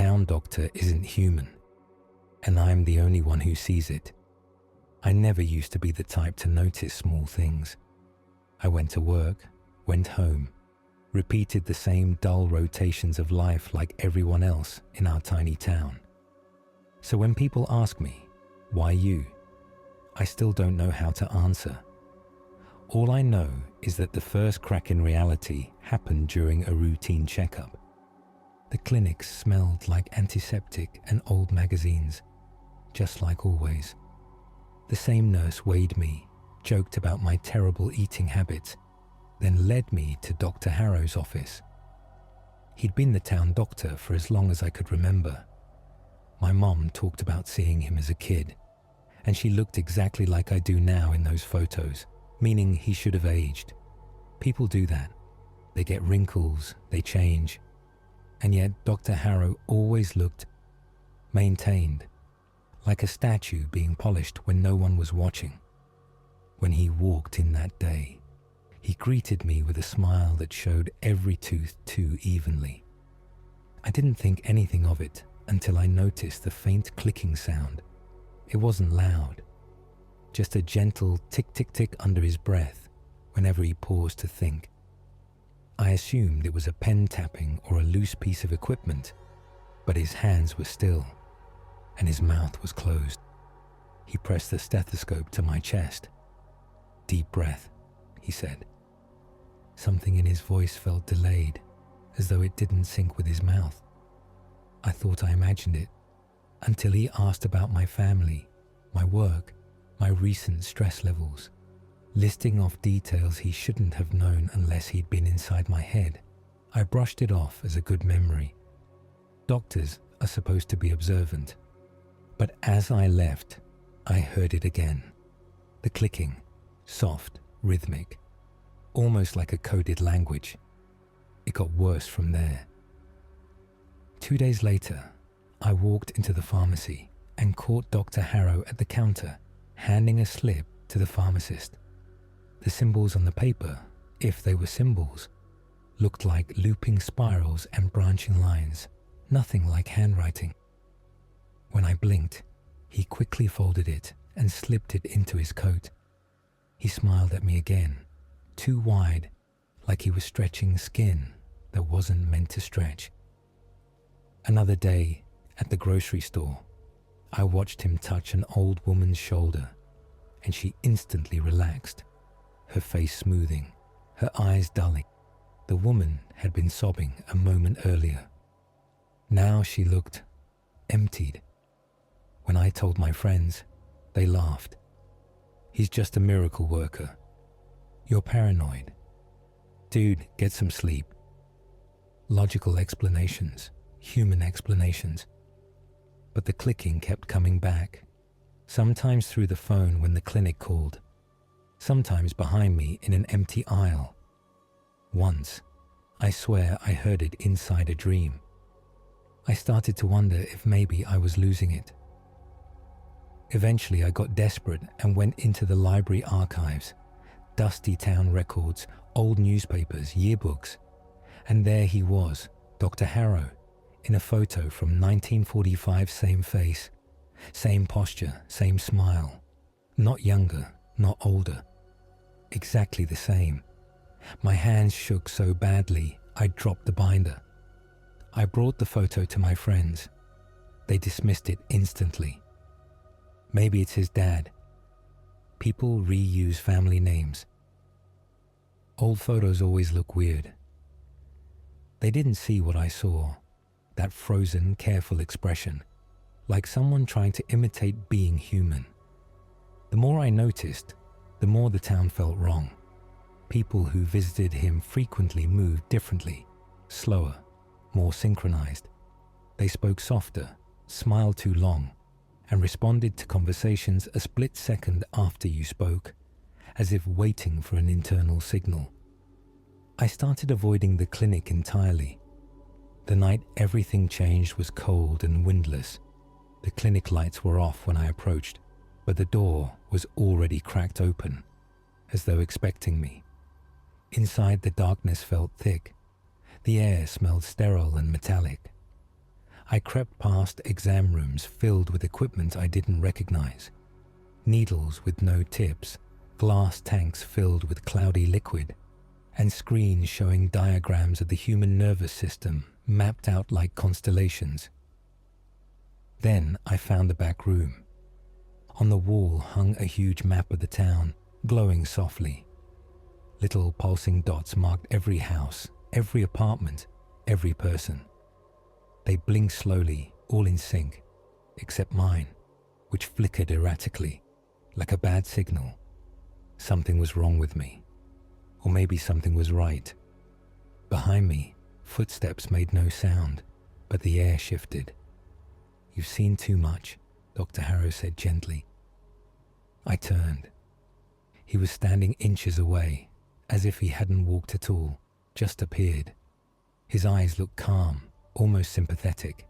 town doctor isn't human, and I'm the only one who sees it. I never used to be the type to notice small things. I went to work, went home, repeated the same dull rotations of life like everyone else in our tiny town. So when people ask me, why you? I still don't know how to answer. All I know is that the first crack in reality happened during a routine checkup. The clinic smelled like antiseptic and old magazines, just like always. The same nurse weighed me, joked about my terrible eating habits, then led me to Dr. Harrow's office. He'd been the town doctor for as long as I could remember. My mom talked about seeing him as a kid, and she looked exactly like I do now in those photos, meaning he should have aged. People do that. They get wrinkles, they change. And yet Dr. Harrow always looked maintained, like a statue being polished when no one was watching. When he walked in that day, he greeted me with a smile that showed every tooth too evenly. I didn't think anything of it until I noticed the faint clicking sound. It wasn't loud, just a gentle tick-tick-tick under his breath whenever he paused to think. I assumed it was a pen tapping or a loose piece of equipment, but his hands were still, and his mouth was closed. He pressed the stethoscope to my chest. "Deep breath," he said. Something in his voice felt delayed, as though it didn't sync with his mouth. I thought I imagined it, until he asked about my family, my work, my recent stress levels, listing off details he shouldn't have known unless he'd been inside my head. I brushed it off as a good memory. Doctors are supposed to be observant. But as I left, I heard it again. The clicking, soft, rhythmic, almost like a coded language. It got worse from there. 2 days later, I walked into the pharmacy and caught Dr. Harrow at the counter, handing a slip to the pharmacist. The symbols on the paper, if they were symbols, looked like looping spirals and branching lines, nothing like handwriting. When I blinked, he quickly folded it and slipped it into his coat. He smiled at me again, too wide, like he was stretching skin that wasn't meant to stretch. Another day, at the grocery store, I watched him touch an old woman's shoulder, and she instantly relaxed, her face smoothing, her eyes dulling. The woman had been sobbing a moment earlier. Now she looked emptied. When I told my friends, they laughed. "He's just a miracle worker. You're paranoid. Dude, get some sleep." Logical explanations, human explanations. But the clicking kept coming back, sometimes through the phone when the clinic called, sometimes behind me in an empty aisle. Once, I swear I heard it inside a dream. I started to wonder if maybe I was losing it. Eventually I got desperate and went into the library archives, dusty town records, old newspapers, yearbooks, and there he was, Dr. Harrow, in a photo from 1945, same face, same posture, same smile, not younger, not older, exactly the same. My hands shook so badly I dropped the binder. I brought the photo to my friends. They dismissed it instantly. Maybe it's his dad. People reuse family names. Old photos always look weird. They didn't see what I saw, that frozen, careful expression, like someone trying to imitate being human. The more I noticed, the more the town felt wrong. People who visited him frequently moved differently, slower, more synchronized. They spoke softer, smiled too long, and responded to conversations a split second after you spoke, as if waiting for an internal signal. I started avoiding the clinic entirely. The night everything changed was cold and windless. The clinic lights were off when I approached, but the door was already cracked open, as though expecting me. Inside, the darkness felt thick. The air smelled sterile and metallic. I crept past exam rooms filled with equipment I didn't recognize. Needles with no tips, glass tanks filled with cloudy liquid, and screens showing diagrams of the human nervous system mapped out like constellations. Then I found the back room. On the wall hung a huge map of the town, glowing softly. Little pulsing dots marked every house, every apartment, every person. They blinked slowly, all in sync, except mine, which flickered erratically, like a bad signal. Something was wrong with me. Or maybe something was right. Behind me, footsteps made no sound, but the air shifted. "You've seen too much," Dr. Harrow said gently. I turned. He was standing inches away, as if he hadn't walked at all, just appeared. His eyes looked calm, almost sympathetic.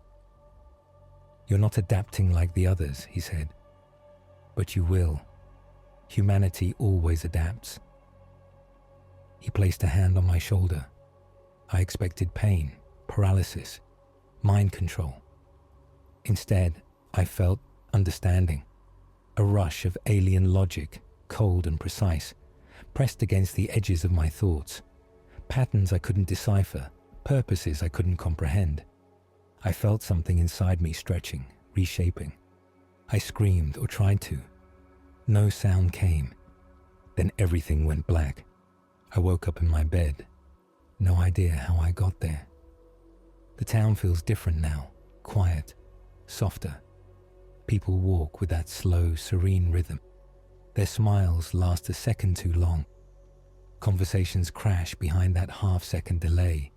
"You're not adapting like the others," he said. "But you will. Humanity always adapts." He placed a hand on my shoulder. I expected pain, paralysis, mind control. Instead, I felt understanding, a rush of alien logic, cold and precise, pressed against the edges of my thoughts, patterns I couldn't decipher, purposes I couldn't comprehend. I felt something inside me stretching, reshaping. I screamed or tried to. No sound came. Then everything went black. I woke up in my bed. No idea how I got there. The town feels different now, quiet, softer. People walk with that slow, serene rhythm. Their smiles last a second too long. Conversations crash behind that half-second delay.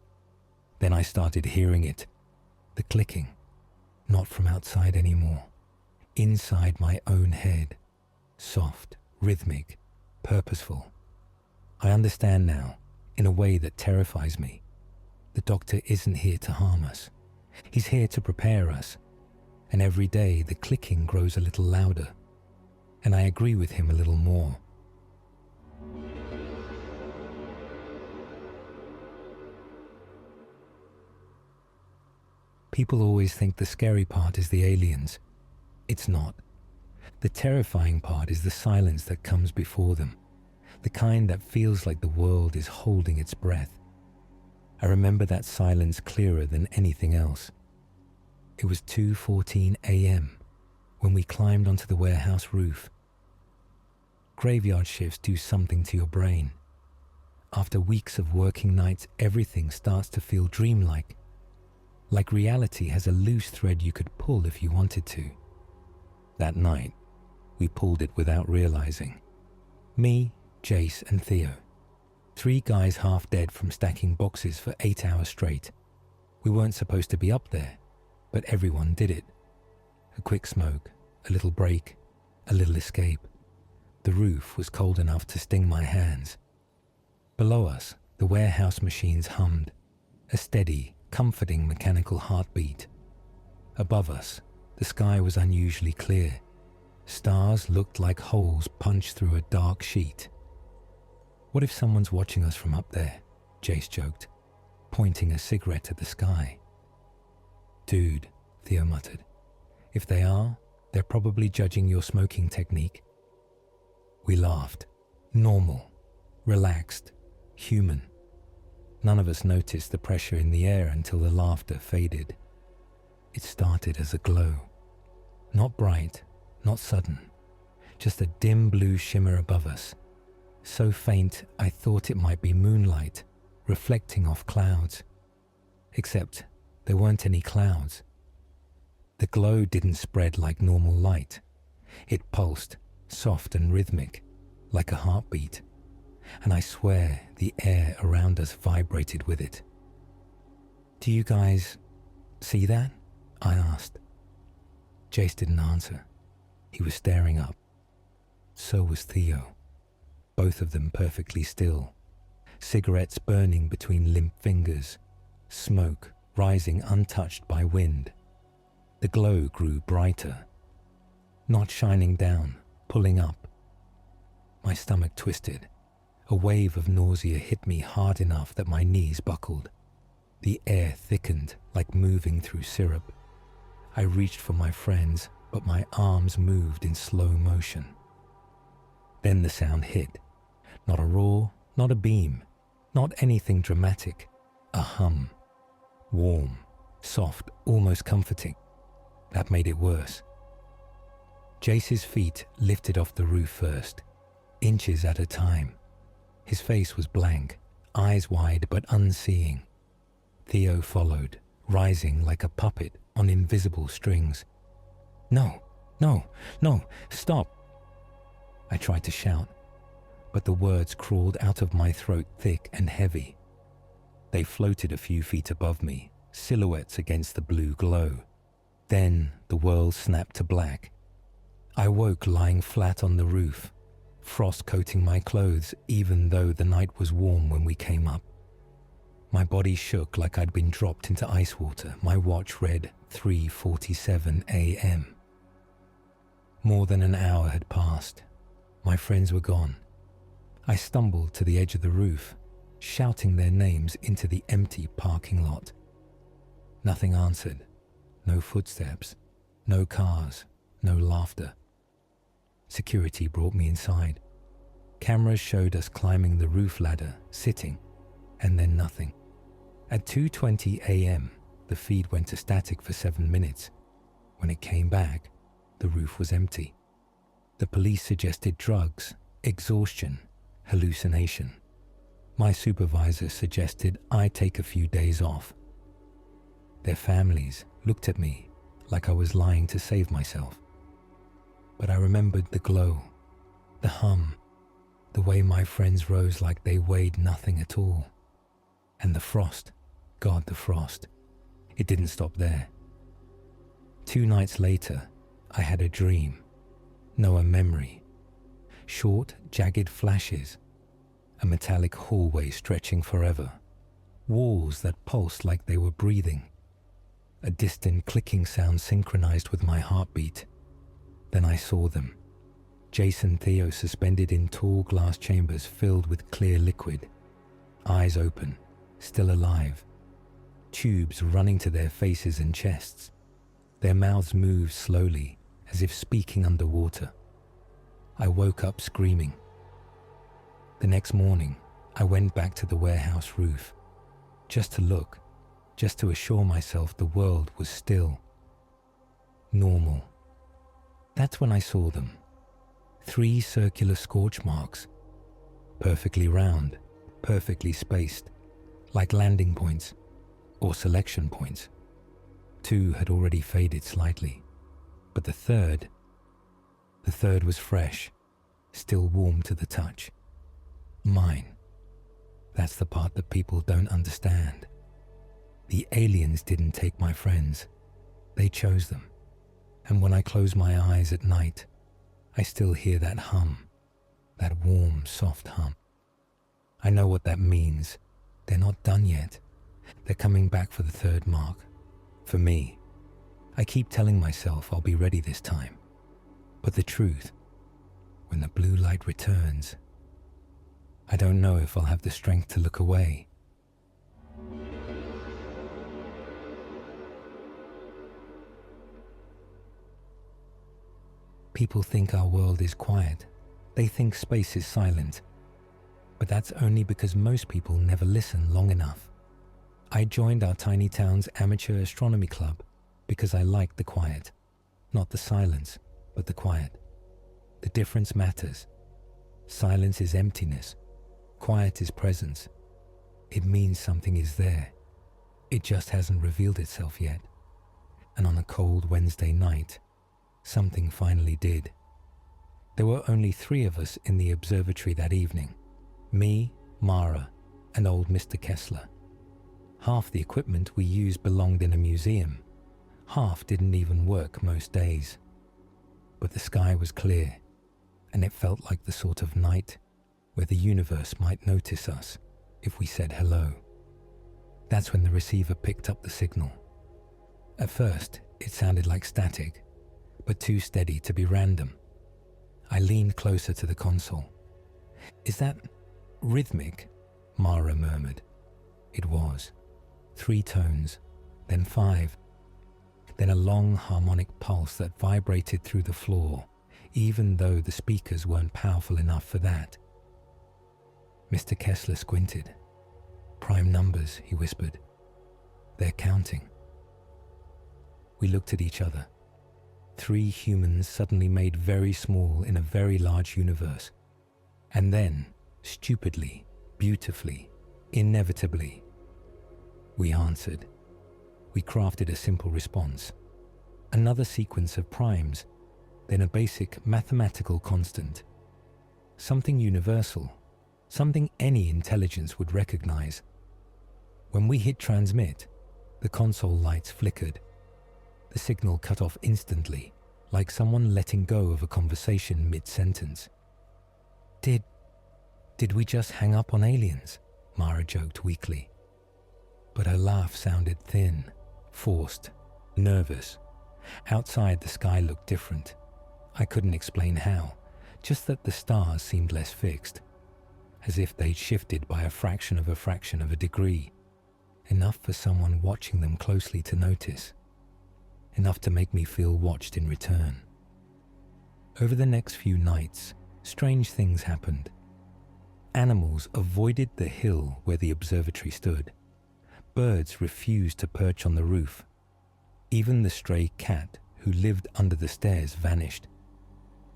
Then I started hearing it, the clicking, not from outside anymore, inside my own head, soft, rhythmic, purposeful. I understand now, in a way that terrifies me. The doctor isn't here to harm us. He's here to prepare us. And every day the clicking grows a little louder. And I agree with him a little more. People always think the scary part is the aliens. It's not. The terrifying part is the silence that comes before them, the kind that feels like the world is holding its breath. I remember that silence clearer than anything else. It was 2:14 a.m. when we climbed onto the warehouse roof. Graveyard shifts do something to your brain. After weeks of working nights, everything starts to feel dreamlike. Like reality has a loose thread you could pull if you wanted to. That night, we pulled it without realizing. Me, Jace, and Theo. 3 guys half dead from stacking boxes for 8 hours straight. We weren't supposed to be up there, but everyone did it. A quick smoke, a little break, a little escape. The roof was cold enough to sting my hands. Below us, the warehouse machines hummed, a steady, comforting mechanical heartbeat. Above us, the sky was unusually clear. Stars looked like holes punched through a dark sheet. "What if someone's watching us from up there?" Jace joked, pointing a cigarette at the sky. "Dude," Theo muttered, "if they are, they're probably judging your smoking technique." We laughed. Normal, relaxed, human. None of us noticed the pressure in the air until the laughter faded. It started as a glow. Not bright, not sudden. Just a dim blue shimmer above us. So faint I thought it might be moonlight, reflecting off clouds. Except there weren't any clouds. The glow didn't spread like normal light. It pulsed, soft and rhythmic, like a heartbeat. And I swear the air around us vibrated with it. "Do you guys see that?" I asked. Jace didn't answer. He was staring up. So was Theo. Both of them perfectly still. Cigarettes burning between limp fingers. Smoke rising untouched by wind. The glow grew brighter. Not shining down, pulling up. My stomach twisted. A wave of nausea hit me hard enough that my knees buckled. The air thickened like moving through syrup. I reached for my friends, but my arms moved in slow motion. Then the sound hit. Not a roar, not a beam, not anything dramatic. A hum. Warm, soft, almost comforting. That made it worse. Jace's feet lifted off the roof first, inches at a time. His face was blank, eyes wide but unseeing. Theo followed, rising like a puppet on invisible strings. No, no, no, stop! I tried to shout, but the words crawled out of my throat thick and heavy. They floated a few feet above me, silhouettes against the blue glow. Then the world snapped to black. I woke lying flat on the roof, frost coating my clothes even though the night was warm when we came up. My body shook like I'd been dropped into ice water. My watch read 3:47 a.m. More than an hour had passed. My friends were gone. I stumbled to the edge of the roof, shouting their names into the empty parking lot. Nothing answered. No footsteps, no cars, no laughter. Security brought me inside. Cameras showed us climbing the roof ladder, sitting, and then nothing. At 2:20 a.m., the feed went to static for 7 minutes. When it came back, the roof was empty. The police suggested drugs, exhaustion, hallucination. My supervisor suggested I take a few days off. Their families looked at me like I was lying to save myself. But I remembered the glow, the hum, the way my friends rose like they weighed nothing at all. And the frost, God, the frost. It didn't stop there. 2 nights later, I had a dream. No, a memory. Short, jagged flashes. A metallic hallway stretching forever. Walls that pulsed like they were breathing. A distant clicking sound synchronized with my heartbeat. Then I saw them. Jace and Theo suspended in tall glass chambers filled with clear liquid. Eyes open, still alive. Tubes running to their faces and chests. Their mouths moved slowly, as if speaking underwater. I woke up screaming. The next morning, I went back to the warehouse roof, just to look, just to assure myself the world was still. Normal. That's when I saw them. 3 circular scorch marks. Perfectly round, perfectly spaced, like landing points or selection points. 2 had already faded slightly, but the third was fresh, still warm to the touch. Mine. That's the part that people don't understand. The aliens didn't take my friends. They chose them. And when I close my eyes at night, I still hear that hum, that warm, soft hum. I know what that means. They're not done yet. They're coming back for the 3rd mark. For me. I keep telling myself I'll be ready this time. But the truth, when the blue light returns, I don't know if I'll have the strength to look away. People think our world is quiet. They think space is silent. But that's only because most people never listen long enough. I joined our tiny town's amateur astronomy club because I liked the quiet. Not the silence, but the quiet. The difference matters. Silence is emptiness. Quiet is presence. It means something is there. It just hasn't revealed itself yet. And on a cold Wednesday night, something finally did. There were only 3 of us in the observatory that evening. Me, Mara, and old Mr. Kessler. Half the equipment we used belonged in a museum. Half didn't even work most days. But the sky was clear, and it felt like the sort of night where the universe might notice us if we said hello. That's when the receiver picked up the signal. At first, it sounded like static, but too steady to be random. I leaned closer to the console. "Is that rhythmic?" Mara murmured. It was. 3 tones, then 5. then a long harmonic pulse that vibrated through the floor, even though the speakers weren't powerful enough for that. Mr. Kessler squinted. "Prime numbers," he whispered. "They're counting." We looked at each other. 3 humans suddenly made very small in a very large universe. And then, stupidly, beautifully, inevitably, we answered. We crafted a simple response. Another sequence of primes, then a basic mathematical constant. Something universal, something any intelligence would recognize. When we hit transmit, the console lights flickered. The signal cut off instantly, like someone letting go of a conversation mid-sentence. Did we just hang up on aliens?" Mara joked weakly. But her laugh sounded thin, forced, nervous. Outside, the sky looked different. I couldn't explain how, just that the stars seemed less fixed, as if they'd shifted by a fraction of a degree, enough for someone watching them closely to notice, enough to make me feel watched in return. Over the next few nights, strange things happened. Animals avoided the hill where the observatory stood. Birds refused to perch on the roof. Even the stray cat who lived under the stairs vanished.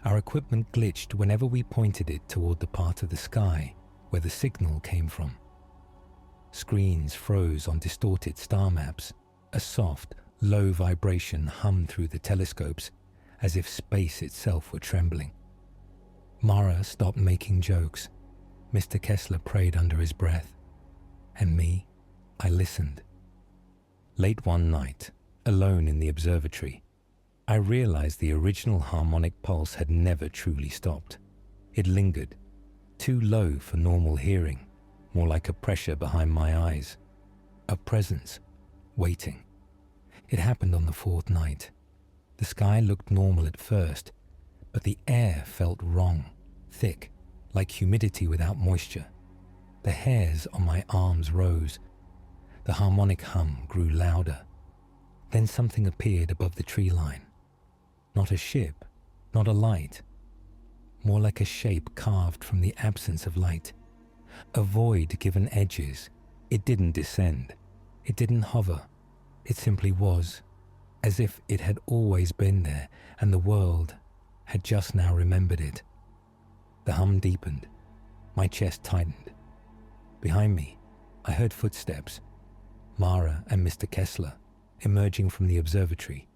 Our equipment glitched whenever we pointed it toward the part of the sky where the signal came from. Screens froze on distorted star maps. A soft, low vibration hummed through the telescopes as if space itself were trembling. Mara stopped making jokes. Mr. Kessler prayed under his breath. And me, I listened. Late one night, alone in the observatory, I realized the original harmonic pulse had never truly stopped. It lingered, too low for normal hearing, more like a pressure behind my eyes, a presence, waiting. It happened on the 4th night. The sky looked normal at first, but the air felt wrong, thick, like humidity without moisture. The hairs on my arms rose. The harmonic hum grew louder. Then something appeared above the tree line. Not a ship, not a light. More like a shape carved from the absence of light. A void given edges. It didn't descend. It didn't hover. It simply was, as if it had always been there and the world had just now remembered it. The hum deepened. My chest tightened. Behind me, I heard footsteps. Mara and Mr. Kessler emerging from the observatory,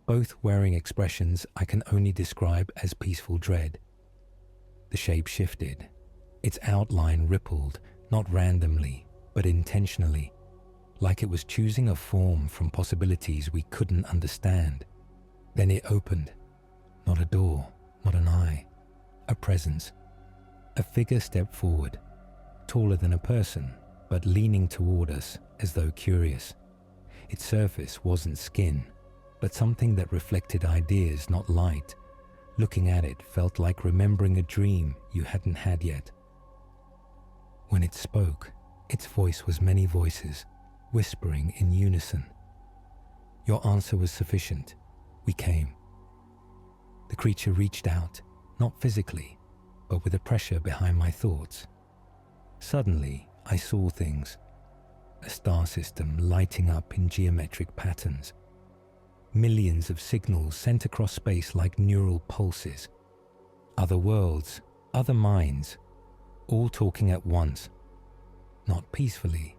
both wearing expressions I can only describe as peaceful dread. The shape shifted. Its outline rippled, not randomly, but intentionally, like it was choosing a form from possibilities we couldn't understand. Then it opened. Not a door, not an eye, a presence. A figure stepped forward, taller than a person, but leaning toward us as though curious. Its surface wasn't skin, but something that reflected ideas, not light. Looking at it felt like remembering a dream you hadn't had yet. When it spoke, its voice was many voices, whispering in unison. Your answer was sufficient. We came. The creature reached out, not physically, but with a pressure behind my thoughts. Suddenly, I saw things. A star system lighting up in geometric patterns. Millions of signals sent across space like neural pulses. Other worlds, other minds, all talking at once. Not peacefully,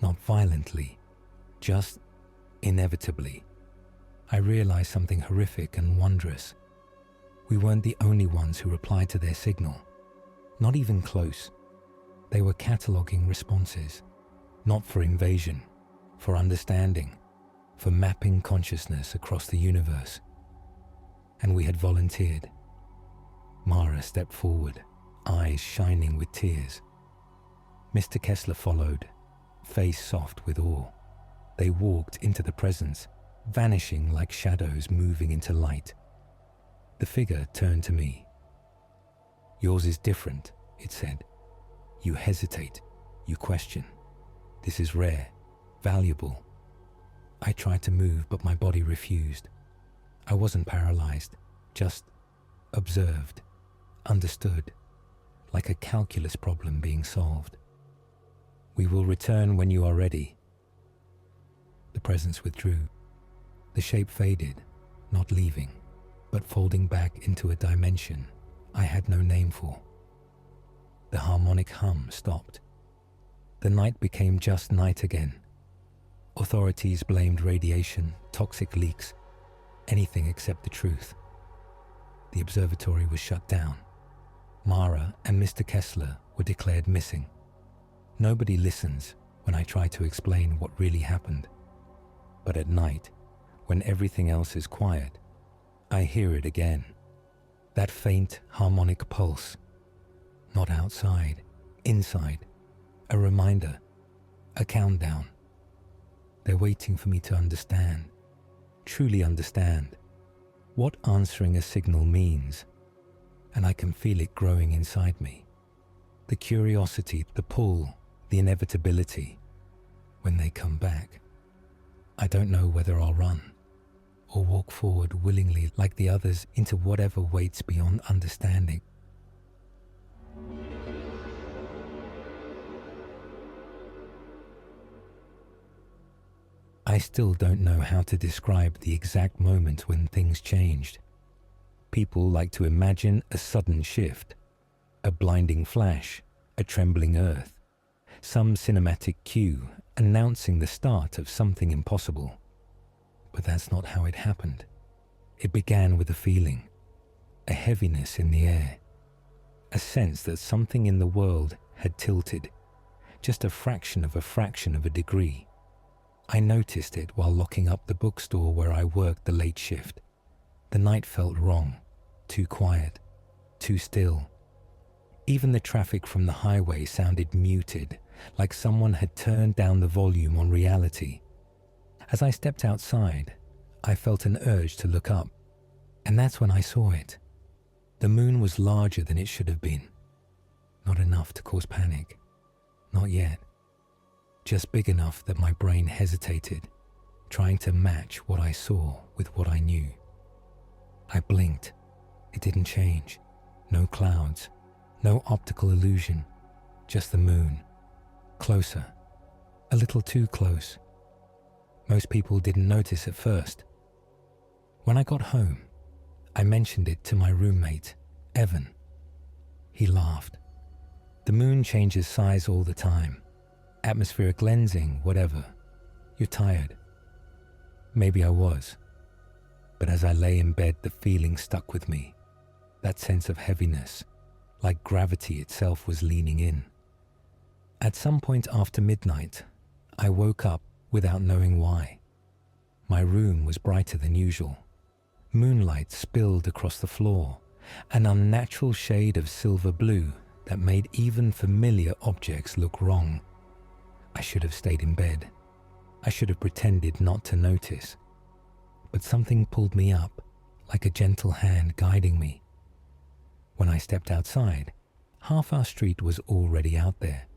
not violently, just inevitably. I realized something horrific and wondrous. We weren't the only ones who replied to their signal. Not even close. They were cataloging responses, not for invasion, for understanding, for mapping consciousness across the universe. And we had volunteered. Mara stepped forward, eyes shining with tears. Mr. Kessler followed, face soft with awe. They walked into the presence, vanishing like shadows moving into light. The figure turned to me. Yours is different, it said. You hesitate, you question. This is rare, valuable. I tried to move, but my body refused. I wasn't paralyzed, just observed, understood, like a calculus problem being solved. "We will return when you are ready." The presence withdrew. The shape faded, not leaving, but folding back into a dimension I had no name for. The harmonic hum stopped. The night became just night again. Authorities blamed radiation, toxic leaks, anything except the truth. The observatory was shut down. Mara and Mr. Kessler were declared missing. Nobody listens when I try to explain what really happened. But at night, when everything else is quiet, I hear it again. That faint harmonic pulse. Not outside, inside. A reminder, a countdown. They're waiting for me to understand, truly understand, what answering a signal means. And I can feel it growing inside me. The curiosity, the pull, the inevitability. When they come back, I don't know whether I'll run or walk forward willingly like the others into whatever waits beyond understanding. I still don't know how to describe the exact moment when things changed. People like to imagine a sudden shift, a blinding flash, a trembling earth, some cinematic cue announcing the start of something impossible. But that's not how it happened. It began with a feeling, a heaviness in the air, a sense that something in the world had tilted, just a fraction of a degree. I noticed it while locking up the bookstore where I worked the late shift. The night felt wrong, too quiet, too still. Even the traffic from the highway sounded muted, like someone had turned down the volume on reality. As I stepped outside, I felt an urge to look up, and that's when I saw it. The moon was larger than it should have been. Not enough to cause panic. Not yet. Just big enough that my brain hesitated, trying to match what I saw with what I knew. I blinked. It didn't change. No clouds. No optical illusion. Just the moon. Closer. A little too close. Most people didn't notice at first. When I got home, I mentioned it to my roommate, Evan. He laughed. The moon changes size all the time. Atmospheric lensing, whatever. You're tired. Maybe I was. But as I lay in bed, the feeling stuck with me. That sense of heaviness, like gravity itself was leaning in. At some point after midnight, I woke up without knowing why. My room was brighter than usual. Moonlight spilled across the floor, an unnatural shade of silver blue that made even familiar objects look wrong. I should have stayed in bed. I should have pretended not to notice. But something pulled me up, like a gentle hand guiding me. When I stepped outside, half our street was already out there.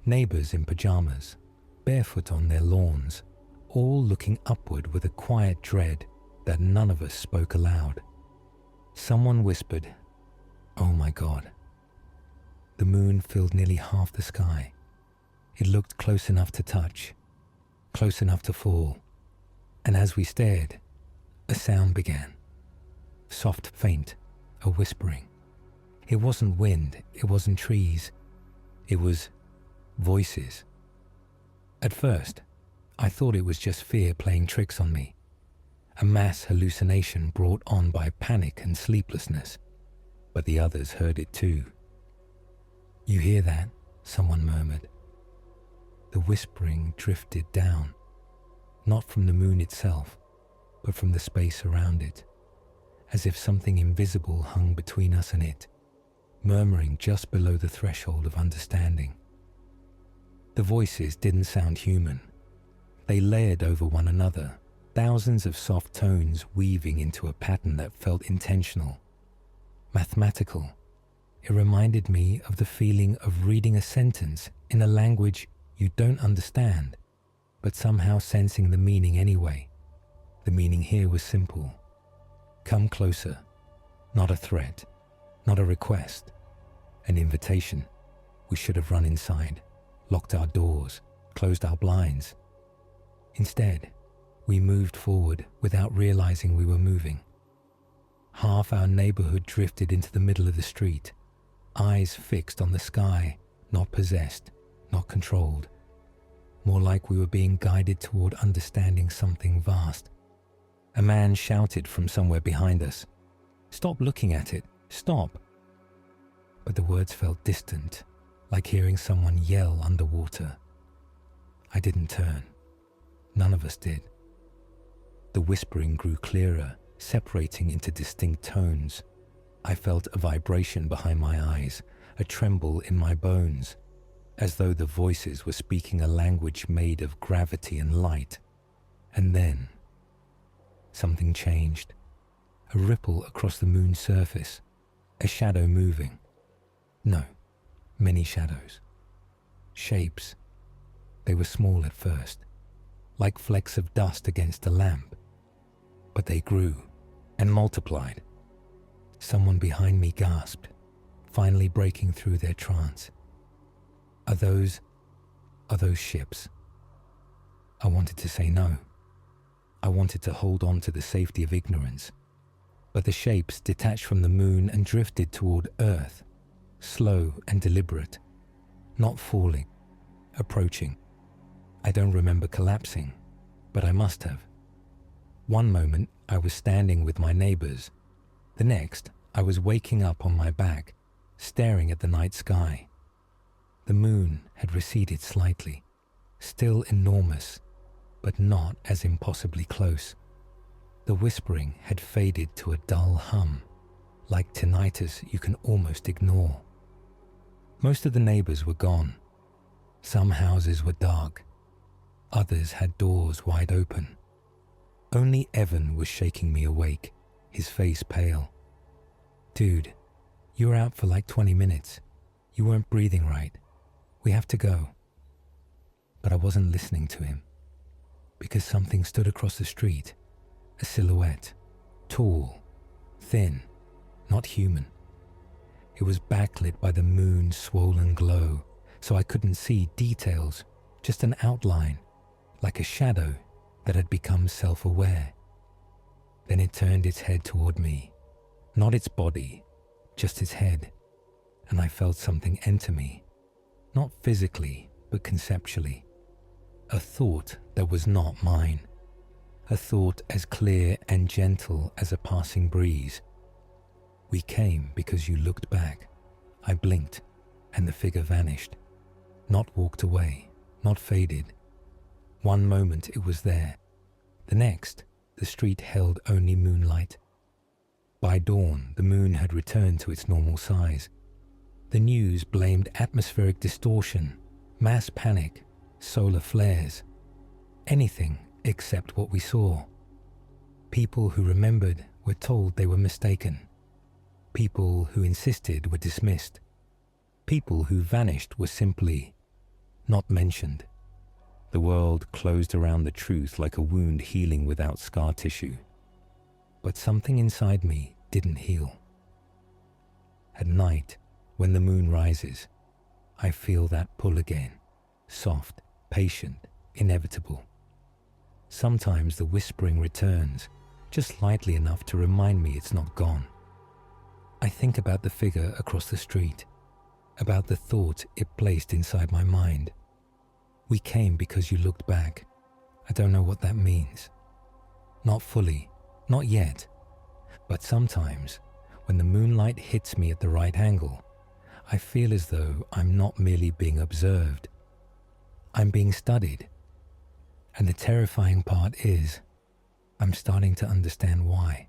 Neighbors in pajamas, barefoot on their lawns, all looking upward with a quiet dread that none of us spoke aloud. Someone whispered, "Oh my God." The moon filled nearly half the sky. It looked close enough to touch, close enough to fall. And as we stared, a sound began. Soft, faint, a whispering. It wasn't wind, it wasn't trees. It was voices. At first, I thought it was just fear playing tricks on me. A mass hallucination brought on by panic and sleeplessness. But the others heard it too. "You hear that?" someone murmured. The whispering drifted down, not from the moon itself, but from the space around it, as if something invisible hung between us and it, murmuring just below the threshold of understanding. The voices didn't sound human. They layered over one another, thousands of soft tones weaving into a pattern that felt intentional, mathematical. It reminded me of the feeling of reading a sentence in a language you don't understand, but somehow sensing the meaning anyway. The meaning here was simple. Come closer. Not a threat, not a request, an invitation. We should have run inside, locked our doors, closed our blinds. Instead, we moved forward without realizing we were moving. Half our neighborhood drifted into the middle of the street, eyes fixed on the sky, not possessed, not controlled. More like we were being guided toward understanding something vast. A man shouted from somewhere behind us, "Stop looking at it, stop!" But the words felt distant, like hearing someone yell underwater. I didn't turn. None of us did. The whispering grew clearer, separating into distinct tones. I felt a vibration behind my eyes, a tremble in my bones, as though the voices were speaking a language made of gravity and light. And then, something changed. A ripple across the moon's surface, a shadow moving. No, many shadows. Shapes. They were small at first, like flecks of dust against a lamp. But they grew and multiplied. Someone behind me gasped, finally breaking through their trance. Are those ships? I wanted to say no. I wanted to hold on to the safety of ignorance. But the shapes detached from the moon and drifted toward Earth, slow and deliberate, not falling, approaching. I don't remember collapsing, but I must have. One moment I was standing with my neighbors. The next, I was waking up on my back, staring at the night sky. The moon had receded slightly, still enormous, but not as impossibly close. The whispering had faded to a dull hum, like tinnitus you can almost ignore. Most of the neighbors were gone. Some houses were dark. Others had doors wide open. Only Evan was shaking me awake, his face pale. "Dude, you were out for like 20 minutes. You weren't breathing right. We have to go." But I wasn't listening to him, because something stood across the street, a silhouette, tall, thin, not human. It was backlit by the moon's swollen glow, so I couldn't see details, just an outline, like a shadow that had become self-aware. Then it turned its head toward me, not its body, just its head, and I felt something enter me, not physically, but conceptually. A thought that was not mine, a thought as clear and gentle as a passing breeze. "We came because you looked back." I blinked, and the figure vanished, not walked away, not faded. One moment it was there. The next, the street held only moonlight. By dawn, the moon had returned to its normal size. The news blamed atmospheric distortion, mass panic, solar flares. Anything except what we saw. People who remembered were told they were mistaken. People who insisted were dismissed. People who vanished were simply not mentioned. The world closed around the truth like a wound healing without scar tissue. But something inside me didn't heal. At night, when the moon rises, I feel that pull again, soft, patient, inevitable. Sometimes the whispering returns, just lightly enough to remind me it's not gone. I think about the figure across the street, about the thought it placed inside my mind. "We came because you looked back." I don't know what that means. Not fully, not yet. But sometimes, when the moonlight hits me at the right angle, I feel as though I'm not merely being observed. I'm being studied. And the terrifying part is, I'm starting to understand why.